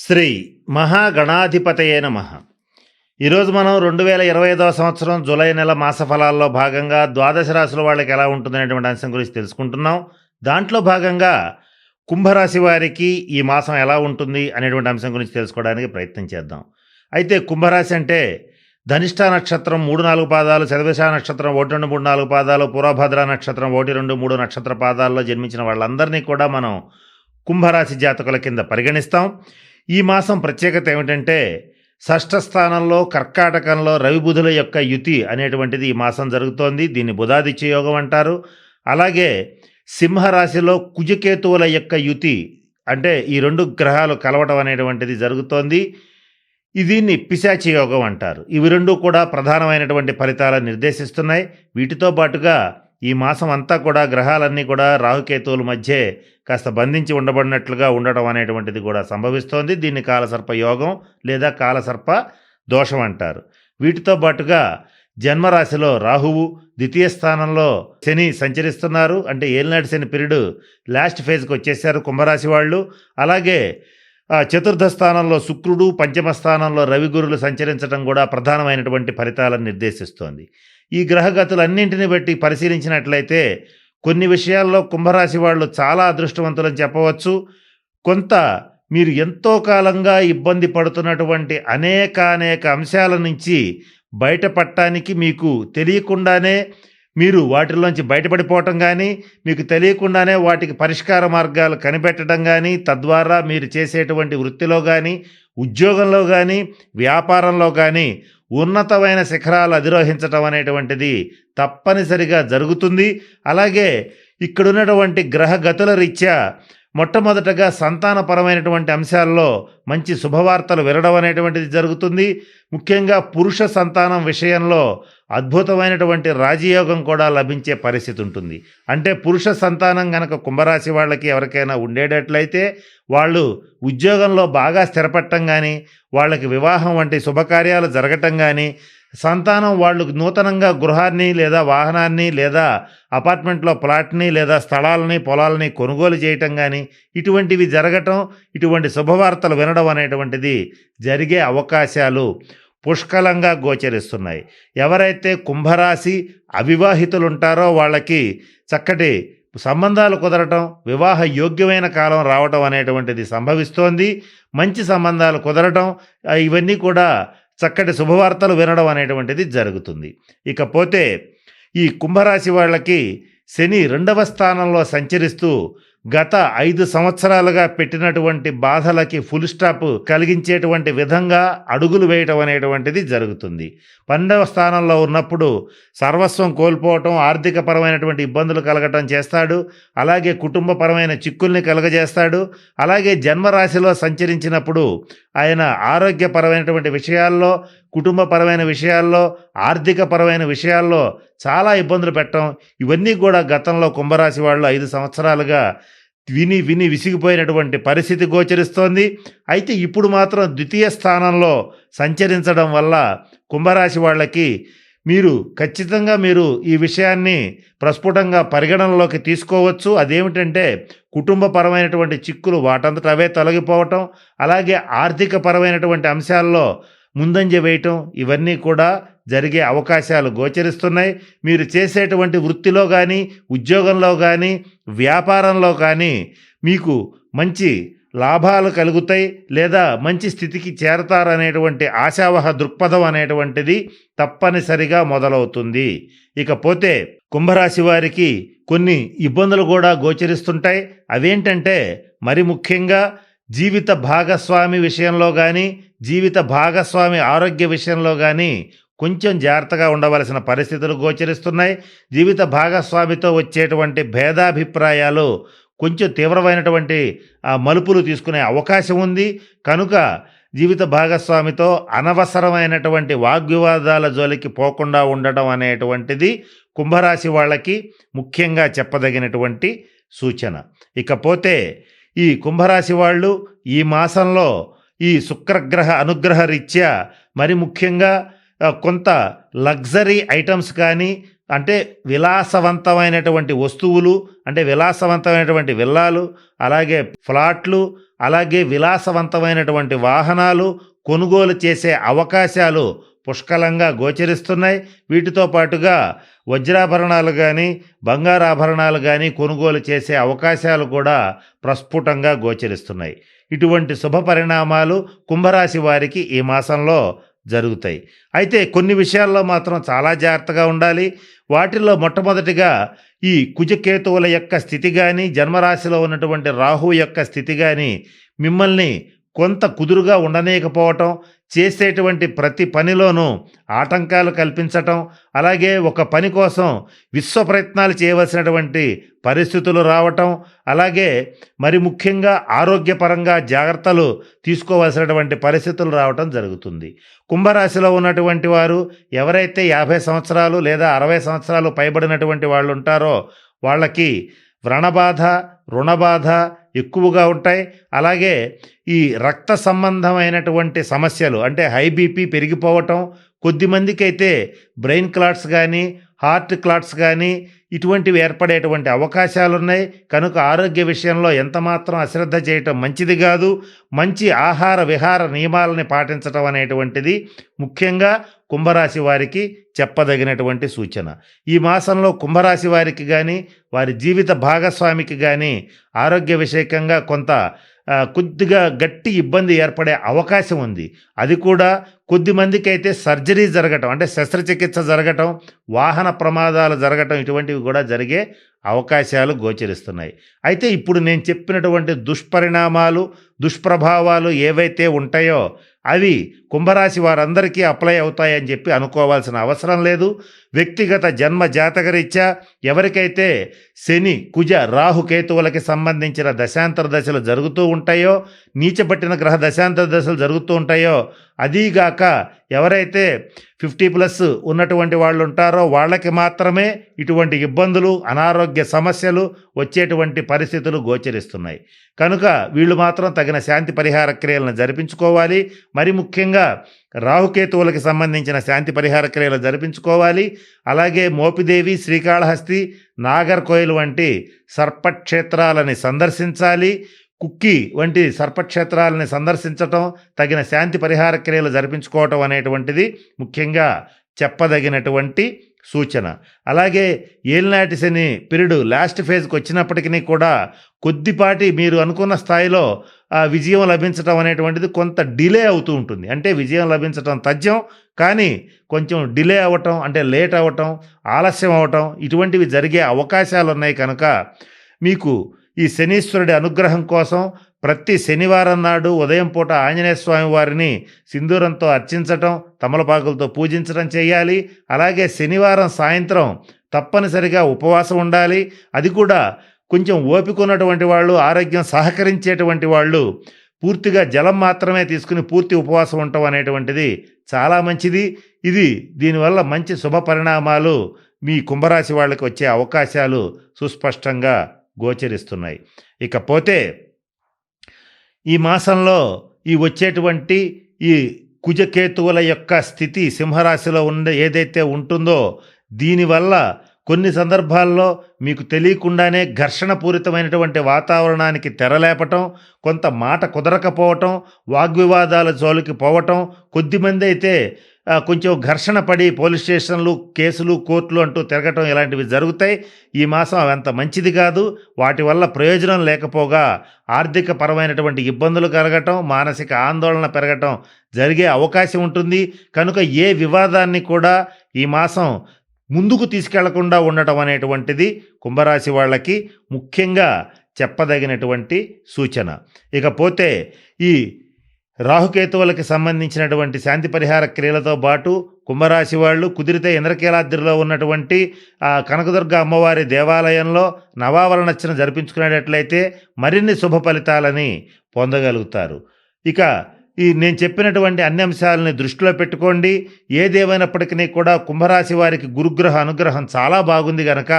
శ్రీ మహాగణాధిపతయే నమః. ఈరోజు మనం 2025 సంవత్సరం జూలై నెల మాస ఫలాల్లో భాగంగా ద్వాదశ రాశుల వాళ్ళకి ఎలా ఉంటుందనేటువంటి అంశం గురించి తెలుసుకుంటున్నాం. దాంట్లో భాగంగా కుంభరాశి వారికి ఈ మాసం ఎలా ఉంటుంది అనేటువంటి అంశం గురించి తెలుసుకోవడానికి ప్రయత్నం చేద్దాం. అయితే కుంభరాశి అంటే ధనిష్ట నక్షత్రం 3-4 పాదాలు, శతభిష నక్షత్రం 1-2-3-4 పాదాలు, పూర్వభద్ర నక్షత్రం 1-2-3 నక్షత్ర పాదాల్లో జన్మించిన వాళ్ళందరినీ కూడా మనం కుంభరాశి జాతకుల కింద పరిగణిస్తాం. ఈ మాసం ప్రత్యేకత ఏమిటంటే షష్ఠ స్థానంలో కర్కాటకంలో రవి బుధుల యొక్క యుతి అనేటువంటిది ఈ మాసం జరుగుతోంది. దీన్ని బుధాదిత్య యోగం అంటారు. అలాగే సింహరాశిలో కుజకేతువుల యొక్క యుతి అంటే ఈ రెండు గ్రహాలు కలవటం అనేటువంటిది జరుగుతోంది. దీన్ని పిశాచి యోగం అంటారు. ఇవి రెండు కూడా ప్రధానమైనటువంటి ఫలితాలను నిర్దేశిస్తున్నాయి. వీటితో పాటుగా ఈ మాసం అంతా కూడా గ్రహాలన్నీ కూడా రాహుకేతువుల మధ్య కాస్త బంధించి ఉండబడినట్లుగా ఉండటం అనేటువంటిది కూడా సంభవిస్తోంది. దీన్ని కాలసర్ప యోగం లేదా కాలసర్ప దోషం అంటారు. వీటితో పాటుగా జన్మరాశిలో రాహువు, ద్వితీయ స్థానంలో శని సంచరిస్తున్నారు. అంటే ఏలినాటి శని పీరియడ్ లాస్ట్ ఫేజ్కి వచ్చేసారు కుంభరాశి వాళ్ళు. అలాగే చతుర్థ స్థానంలో శుక్రుడు, పంచమ స్థానంలో రవి గురులు సంచరించడం కూడా ప్రధానమైనటువంటి ఫలితాలను నిర్దేశిస్తోంది. ఈ గ్రహగతులన్నింటిని బట్టి పరిశీలించినట్లయితే కొన్ని విషయాల్లో కుంభరాశి వాళ్ళు చాలా అదృష్టవంతులని చెప్పవచ్చు. కొంత మీరు ఎంతో కాలంగా ఇబ్బంది పడుతున్నటువంటి అనేక అంశాల నుంచి బయటపడటానికి మీకు తెలియకుండానే మీరు వాటిలోంచి బయటపడిపోవటం కానీ, మీకు తెలియకుండానే వాటికి పరిష్కార మార్గాలు కనిపెట్టడం కానీ, తద్వారా మీరు చేసేటువంటి వృత్తిలో కానీ, ఉద్యోగంలో కానీ, వ్యాపారంలో కానీ ఉన్నతమైన శిఖరాలు అధిరోహించటం అనేటువంటిది తప్పనిసరిగా జరుగుతుంది. అలాగే ఇక్కడున్నటువంటి గ్రహగతుల రీత్యా మొట్టమొదటగా సంతానపరమైనటువంటి అంశాల్లో మంచి శుభవార్తలు వినడం అనేటువంటిది జరుగుతుంది. ముఖ్యంగా పురుష సంతానం విషయంలో అద్భుతమైనటువంటి రాజయోగం కూడా లభించే పరిస్థితి ఉంటుంది. అంటే పురుష సంతానం కనుక కుంభరాశి వాళ్ళకి ఎవరికైనా ఉండేటట్లయితే వాళ్ళు ఉద్యోగంలో బాగా స్థిరపడటం కానీ, వాళ్ళకి వివాహం వంటి శుభకార్యాలు జరగటం కానీ, సంతానం వాళ్ళు నూతనంగా గృహాన్ని లేదా వాహనాన్ని లేదా అపార్ట్మెంట్లో ప్లాట్ని లేదా స్థలాలని పొలాలని కొనుగోలు చేయటం కానీ ఇటువంటివి జరగటం, ఇటువంటి శుభవార్తలు వినడం అనేటువంటిది జరిగే అవకాశాలు పుష్కలంగా గోచరిస్తున్నాయి. ఎవరైతే కుంభరాశి అవివాహితులు ఉంటారో వాళ్ళకి చక్కటి సంబంధాలు కుదరటం, వివాహ యోగ్యమైన కాలం రావటం అనేటువంటిది సంభవిస్తోంది. మంచి సంబంధాలు కుదరటం, ఇవన్నీ కూడా చక్కటి శుభవార్తలు వినడం అనేటువంటిది జరుగుతుంది. ఇకపోతే ఈ కుంభరాశి వాళ్ళకి శని 2వ స్థానంలో సంచరిస్తూ గత 5 సంవత్సరాలుగా పెట్టినటువంటి బాధలకి ఫుల్ స్టాప్ కలిగించేటువంటి విధంగా అడుగులు వేయటం అనేటువంటిది జరుగుతుంది. 12వ స్థానంలో ఉన్నప్పుడు సర్వస్వం కోల్పోవటం, ఆర్థికపరమైనటువంటి ఇబ్బందులు కలగటం చేస్తాడు. అలాగే కుటుంబపరమైన చిక్కుల్ని కలగజేస్తాడు. అలాగే జన్మరాశిలో సంచరించినప్పుడు ఆయన ఆరోగ్యపరమైనటువంటి విషయాల్లో, కుటుంబపరమైన విషయాల్లో, ఆర్థికపరమైన విషయాల్లో చాలా ఇబ్బందులు పెట్టడం, ఇవన్నీ కూడా గతంలో కుంభరాశి వాళ్ళు 5 సంవత్సరాలుగా విని విసిగిపోయినటువంటి పరిస్థితి గోచరిస్తోంది. అయితే ఇప్పుడు మాత్రం ద్వితీయ స్థానంలో సంచరించడం వల్ల కుంభరాశి వాళ్ళకి ఖచ్చితంగా మీరు ఈ విషయాన్ని ప్రస్ఫుటంగా పరిగణనలోకి తీసుకోవచ్చు. అదేమిటంటే కుటుంబపరమైనటువంటి చిక్కులు వాటంతట అవే తొలగిపోవటం, అలాగే ఆర్థికపరమైనటువంటి అంశాల్లో ముందంజ వేయటం, ఇవన్నీ కూడా జరిగే అవకాశాలు గోచరిస్తున్నాయి. మీరు చేసేటువంటి వృత్తిలో కానీ, ఉద్యోగంలో కానీ, వ్యాపారంలో కానీ మీకు మంచి లాభాలు కలుగుతాయి లేదా మంచి స్థితికి చేరతారనేటువంటి ఆశావహ దృక్పథం అనేటువంటిది తప్పనిసరిగా మొదలవుతుంది. ఇకపోతే కుంభరాశి వారికి కొన్ని ఇబ్బందులు కూడా గోచరిస్తుంటాయి. అవేంటంటే మరి ముఖ్యంగా జీవిత భాగస్వామి విషయంలో కానీ, జీవిత భాగస్వామి ఆరోగ్య విషయంలో కానీ కొంచెం జాగ్రత్తగా ఉండవలసిన పరిస్థితులు గోచరిస్తున్నాయి. జీవిత భాగస్వామితో వచ్చేటువంటి భేదాభిప్రాయాలు కొంచెం తీవ్రమైనటువంటి మలుపులు తీసుకునే అవకాశం ఉంది. కనుక జీవిత భాగస్వామితో అనవసరమైనటువంటి వాగ్వివాదాల జోలికి పోకుండా ఉండటం అనేటువంటిది కుంభరాశి వాళ్ళకి ముఖ్యంగా చెప్పదగినటువంటి సూచన. ఇకపోతే ఈ కుంభరాశి వాళ్ళు ఈ మాసంలో ఈ శుక్రగ్రహ అనుగ్రహ రీత్యా మరి ముఖ్యంగా కొంత లగ్జరీ ఐటమ్స్ కానీ, అంటే విలాసవంతమైనటువంటి వస్తువులు, అంటే విలాసవంతమైనటువంటి విల్లాలు, అలాగే ఫ్లాట్లు, అలాగే విలాసవంతమైనటువంటి వాహనాలు కొనుగోలు చేసే అవకాశాలు పుష్కలంగా గోచరిస్తున్నాయి. వీటితో పాటుగా వజ్రాభరణాలు కానీ బంగారాభరణాలు కానీ కొనుగోలు చేసే అవకాశాలు కూడా ప్రస్ఫుటంగా గోచరిస్తున్నాయి. ఇటువంటి శుభ పరిణామాలు కుంభరాశి వారికి ఈ మాసంలో జరుగుతాయి. అయితే కొన్ని విషయాల్లో మాత్రం చాలా జాగ్రత్తగా ఉండాలి. వాటిల్లో మొట్టమొదటిగా ఈ కుజకేతువుల యొక్క స్థితి కానీ జన్మరాశిలో ఉన్నటువంటి రాహు యొక్క స్థితి కానీ మిమ్మల్ని కొంత కుదురుగా ఉండనీయకపోవటం, చేసేటువంటి ప్రతి పనిలోనూ ఆటంకాలు కల్పించటం, అలాగే ఒక పని కోసం విశ్వ ప్రయత్నాలు చేయవలసినటువంటి పరిస్థితులు రావటం, అలాగే మరి ముఖ్యంగా ఆరోగ్యపరంగా జాగ్రత్తలు తీసుకోవాల్సినటువంటి పరిస్థితులు రావటం జరుగుతుంది. కుంభరాశిలో ఉన్నటువంటి వారు ఎవరైతే 50 సంవత్సరాలు లేదా 60 సంవత్సరాలు పైబడినటువంటి వాళ్ళు ఉంటారో వాళ్ళకి వ్రణబాధ, రుణబాధ ఎక్కువగా ఉంటాయి. అలాగే ఈ రక్త సంబంధమైనటువంటి సమస్యలు, అంటే హై బీపీ పెరిగిపోవటం, కొద్దిమందికి అయితే బ్రెయిన్ క్లాట్స్ కానీ హార్ట్ క్లాట్స్ కానీ ఇటువంటివి ఏర్పడేటువంటి అవకాశాలు ఉన్నాయి. కనుక ఆరోగ్య విషయంలో ఎంతమాత్రం అశ్రద్ధ చేయటం మంచిది కాదు. మంచి ఆహార విహార నియమాలని పాటించటం అనేటువంటిది ముఖ్యంగా కుంభరాశి వారికి చెప్పదగినటువంటి సూచన. ఈ మాసంలో కుంభరాశి వారికి కానీ వారి జీవిత భాగస్వామికి కానీ ఆరోగ్య విషయకంగా కొంత కొద్దిగా గట్టి ఇబ్బంది ఏర్పడే అవకాశం ఉంది. అది కూడా కొద్దిమందికి అయితే సర్జరీ జరగటం, అంటే శస్త్రచికిత్స జరగటం, వాహన ప్రమాదాలు జరగటం, ఇటువంటివి కూడా జరిగే అవకాశాలు గోచరిస్తున్నాయి. అయితే ఇప్పుడు నేను చెప్పినటువంటి దుష్పరిణామాలు, దుష్ప్రభావాలు ఏవైతే ఉంటాయో అవి కుంభరాశి వారందరికీ అప్లై అవుతాయని చెప్పి అనుకోవాల్సిన అవసరం లేదు. వ్యక్తిగత జన్మ జాతకరీత్యా ఎవరికైతే శని, కుజ, రాహుకేతువులకి సంబంధించిన దశాంతర దశలు జరుగుతూ ఉంటాయో, నీచబట్టిన గ్రహ దశాంతర దశలు జరుగుతూ ఉంటాయో, అదీగాక ఎవరైతే 50+ ఉన్నటువంటి వాళ్ళు ఉంటారో వాళ్ళకి మాత్రమే ఇటువంటి ఇబ్బందులు, అనారోగ్య సమస్యలు వచ్చేటువంటి పరిస్థితులు గోచరిస్తున్నాయి. కనుక వీళ్ళు మాత్రం తగిన శాంతి పరిహార క్రియలను జరిపించుకోవాలి. మరి ముఖ్యంగా రాహుకేతువులకి సంబంధించిన శాంతి పరిహార క్రియలు జరిపించుకోవాలి. అలాగే మోపిదేవి, శ్రీకాళహస్తి, నాగర్కోయిల్ వంటి సర్పక్షేత్రాలని సందర్శించాలి. కుక్కి వంటి సర్పక్షేత్రాలని సందర్శించటం, తగిన శాంతి పరిహార క్రియలు జరిపించుకోవటం అనేటువంటిది ముఖ్యంగా చెప్పదగినటువంటి సూచన. అలాగే ఏలినాటి శని పీరియడ్ లాస్ట్ ఫేజ్కి వచ్చినప్పటికీ కూడా కొద్దిపాటి మీరు అనుకున్న స్థాయిలో విజయం లభించటం అనేటువంటిది కొంత డిలే అవుతూ ఉంటుంది. అంటే విజయం లభించటం తథ్యం, కానీ కొంచెం డిలే అవ్వటం, అంటే లేట్ అవ్వటం, ఆలస్యం అవ్వటం, ఇటువంటివి జరిగే అవకాశాలు ఉన్నాయి. కనుక మీకు ఈ శనీశ్వరుడి అనుగ్రహం కోసం ప్రతి శనివారం నాడు ఉదయం పూట ఆంజనేయ స్వామి వారిని సింధూరంతో అర్చించటం, తమలపాకులతో పూజించడం చేయాలి. అలాగే శనివారం సాయంత్రం తప్పనిసరిగా ఉపవాసం ఉండాలి. అది కూడా కొంచెం ఓపిక ఉన్నటువంటి వాళ్ళు, ఆరోగ్యం సహకరించేటువంటి వాళ్ళు పూర్తిగా జలం మాత్రమే తీసుకుని పూర్తి ఉపవాసం ఉండటం అనేటువంటిది చాలా మంచిది. దీనివల్ల మంచి శుభ పరిణామాలు మీ కుంభరాశి వాళ్ళకి వచ్చే అవకాశాలు సుస్పష్టంగా గోచరిస్తున్నాయి. ఇకపోతే ఈ మాసంలో ఈ వచ్చేటువంటి ఈ కుజకేతువుల యొక్క స్థితి సింహరాశిలో ఏదైతే ఉంటుందో దీనివల్ల కొన్ని సందర్భాల్లో మీకు తెలియకుండానే ఘర్షణపూరితమైనటువంటి వాతావరణానికి తెరలేపటం, కొంత మాట కుదరకపోవటం, వాగ్వివాదాల జోలికి పోవటం, కొద్దిమంది అయితే కొంచెం ఘర్షణ పడి పోలీస్ స్టేషన్లు, కేసులు, కోర్టులు అంటూ తిరగటం, ఇలాంటివి జరుగుతాయి. ఈ మాసం అవంత మంచిది కాదు. వాటి వల్ల ప్రయోజనం లేకపోగా ఆర్థిక పరమైనటువంటి ఇబ్బందులు కలగటం, మానసిక ఆందోళన పెరగటం జరిగే అవకాశం ఉంటుంది. కనుక ఏ వివాదాన్ని కూడా ఈ మాసం ముందుకు తీసుకెళ్లకుండా ఉండటం అనేటువంటిది కుంభరాశి వాళ్ళకి ముఖ్యంగా చెప్పదగినటువంటి సూచన. ఇకపోతే ఈ రాహుకేతువులకి సంబంధించినటువంటి శాంతి పరిహార క్రియలతో పాటు కుంభరాశి వాళ్ళు కుదిరితే ఇంద్రకీలాద్రిలో ఉన్నటువంటి కనకదుర్గ అమ్మవారి దేవాలయంలో నవావరణార్చన జరిపించుకునేటట్లయితే మరిన్ని శుభ ఫలితాలని పొందగలుగుతారు. ఇక నేను చెప్పినటువంటి అన్ని అంశాలని దృష్టిలో పెట్టుకోండి. ఏదేమైనప్పటికీ కూడా కుంభరాశి వారికి గురుగ్రహ అనుగ్రహం చాలా బాగుంది కనుక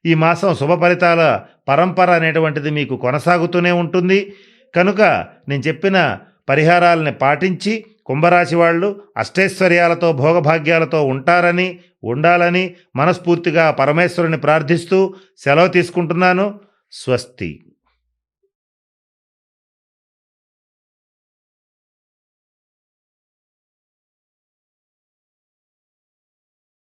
ఈ మాసం శుభ ఫలితాల పరంపర అనేటువంటిది మీకు కొనసాగుతూనే ఉంటుంది. కనుక నేను చెప్పిన పరిహారాలని పాటించి కుంభరాశి వాళ్ళు అష్టైశ్వర్యాలతో భోగభాగ్యాలతో ఉంటారని ఉండాలని మనస్ఫూర్తిగా పరమేశ్వరుని ప్రార్థిస్తూ సెలవు తీసుకుంటున్నాను. స్వస్తి.